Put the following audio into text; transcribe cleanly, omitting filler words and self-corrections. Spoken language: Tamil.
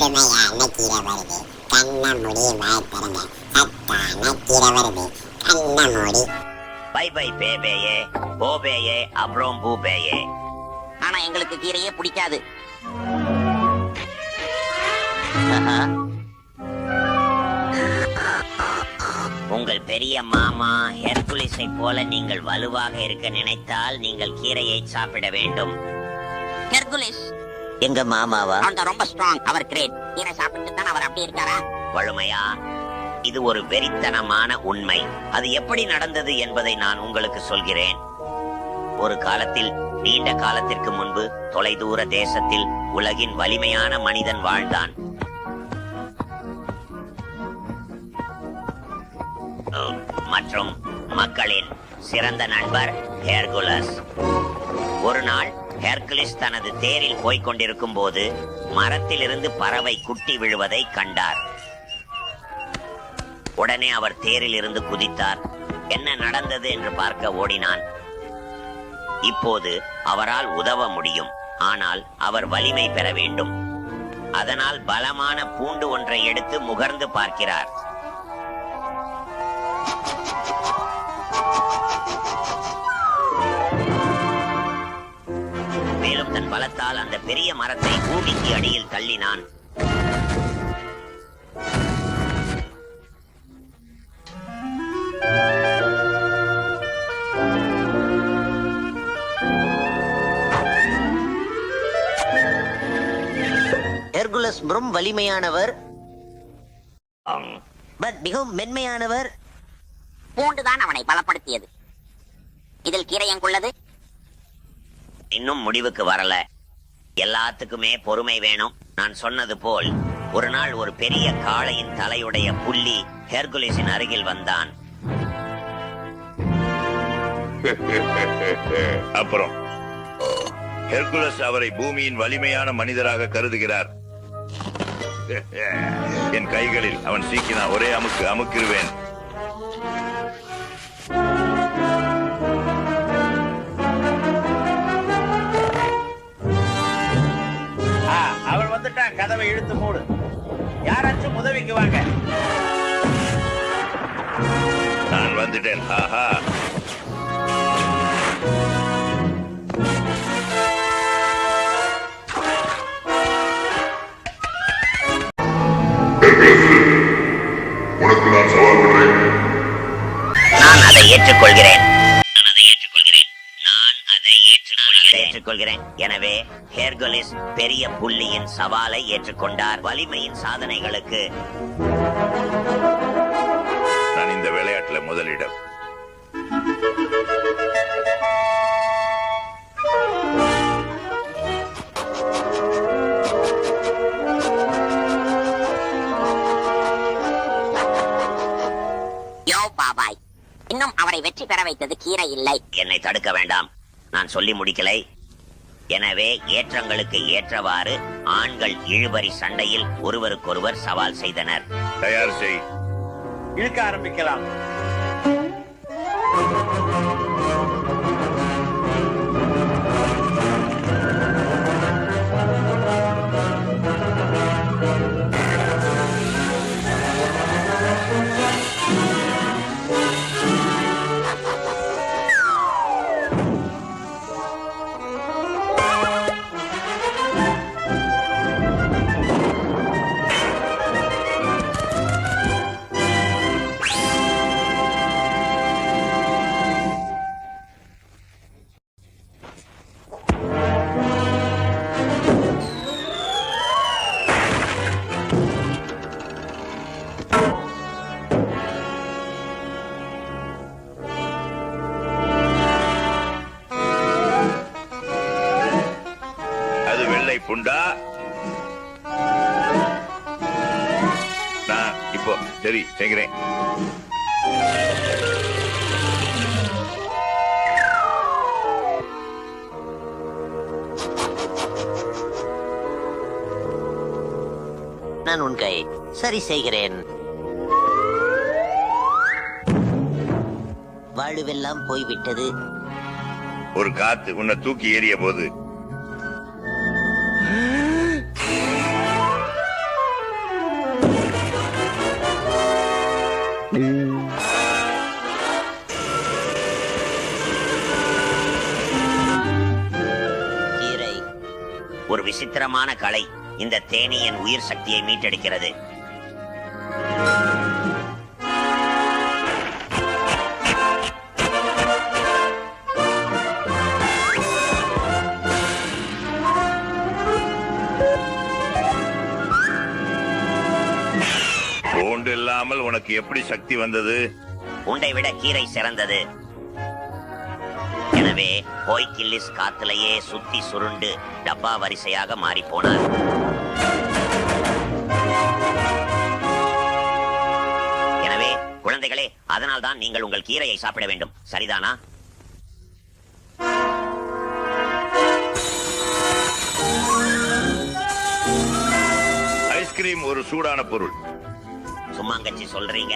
அருமையான கீரை வருது, கண்ண முடி வாய்ப்பிறங்க. சத்தான கீரை வருது, கண்ண மூடி. பை பை பேபேயே, போபேயே, அப்புறம் பூபேயே. ஆனா எங்களுக்கு கீரையே பிடிக்காது. உங்கள் பெரிய மாமா ஹெர்குலிஸை போல நீங்கள் வலுவாக இருக்க நினைத்தால் நீங்கள் கீரையை சாப்பிட வேண்டும். ஹெர்குலிஸ் எங்க மாமாவா? அந்த ரொம்ப ஸ்ட்ராங், அவர் கிரேட். கீரை சாப்பிட்டு தான் அவர் அப்படி இருக்காரா? வழுமையா, இது ஒரு வெறித்தனமான உண்மை. அது எப்படி நடந்தது என்பதை நான் உங்களுக்கு சொல்கிறேன். ஒரு காலத்தில், நீண்ட காலத்திற்கு முன்பு, தொலைதூர தேசத்தில் உலகின் வலிமையான மனிதன் வாழ்ந்தான். மற்றும் மக்களின் சிறந்த நண்பர் ஹெர்குலஸ். ஒரு நாள் ஹெர்குலிஸ் தனது தேரில் போய்க் கொண்டிருக்கும் போது மரத்திலிருந்து பறவை குட்டி விழுவதை கண்டார். உடனே அவர் தேரில் இருந்து குதித்தார். என்ன நடந்தது என்று பார்க்க ஓடினான். இப்போது அவரால் உதவ முடியும், ஆனால் அவர் வலிமை பெற வேண்டும். அதனால் பலமான பூண்டு ஒன்றை எடுத்து முகர்ந்து பார்க்கிறார். மேலும் தன் பலத்தால் அந்த பெரிய மரத்தை பூமிக்கு அடியில் தள்ளினான். ஹெர்குலஸ் மிகவும் வலிமையானவர், மிகவும் மென்மையானவர். பூண்டுதான் அவனை பலப்படுத்தியது. இதில் கீரை எங்குள்ளது? இன்னும் முடிவுக்கு வரல. எல்லாத்துக்குமே பொறுமை வேணும். நான் சொன்னது போல் ஒரு நாள் ஒரு பெரிய காளையின் தலையுடைய புள்ளி ஹெர்குலிஸின் அருகில் வந்தான். அப்புறம் ஹெர்குலஸ் அவரை பூமியின் வலிமையான மனிதராக கருதுகிறார். என் கைகளில் அவன் சீக்கினா ஒரே அமுக்கு அமுக்கிடுவேன். அவள் வந்துட்டான். கதவை இழுத்து மூடு. யாராச்சும் உதவிக்கு வாங்க. நான் வந்துட்டேன். ஆஹா, உனக்கு நான் சவால் விடுறேன். நான் அதை ஏற்றுக்கொள்கிறேன். எனவே ஹெர்குலிஸ் பெரிய புள்ளியின் சவாலை ஏற்றுக்கொண்டார். வலிமையின் சாதனைகளுக்கு நான் இந்த விளையாட்டுல முதலிடம். யோ பாபாய், இன்னும் அவரை வெற்றி பெற வைத்தது கீரை இல்லை. என்னை தடுக்க வேண்டாம், நான் சொல்லி முடிக்கலை. எனவே ஏற்றங்களுக்கு ஏற்றவாறு ஆண்கள் இழுபறி சண்டையில் ஒருவருக்கொருவர் சவால் செய்தனர். தயார் செய். இழுக்க ஆரம்பிக்கலாம். புண்டா, நான் இப்போ சரி செய்கிறேன். நான் உன் கை சரி செய்கிறேன். வாழுவெல்லாம் போய்விட்டது. ஒரு காத்து உன்னை தூக்கி ஏறிய போது கீரை. ஒரு விசித்திரமான கலை. இந்த தேனீ என் உயிர் சக்தியை மீட்டெடுக்கிறது. போண்டு இல்லாமல் உனக்கு எப்படி சக்தி வந்தது? உண்டை விட கீரை சிறந்தது. எனவே போய்கில்லிஸ் காத்திலேயே சுத்தி சுருண்டு டப்பா வரிசையாக மாறி போனார். எனவே குழந்தைகளே, அதனால்தான் நீங்கள் உங்கள் கீரையை சாப்பிட வேண்டும், சரிதானா? ஐஸ்கிரீம் ஒரு சூடான பொருள். சும்மாங்கச்சி சொல்றீங்க.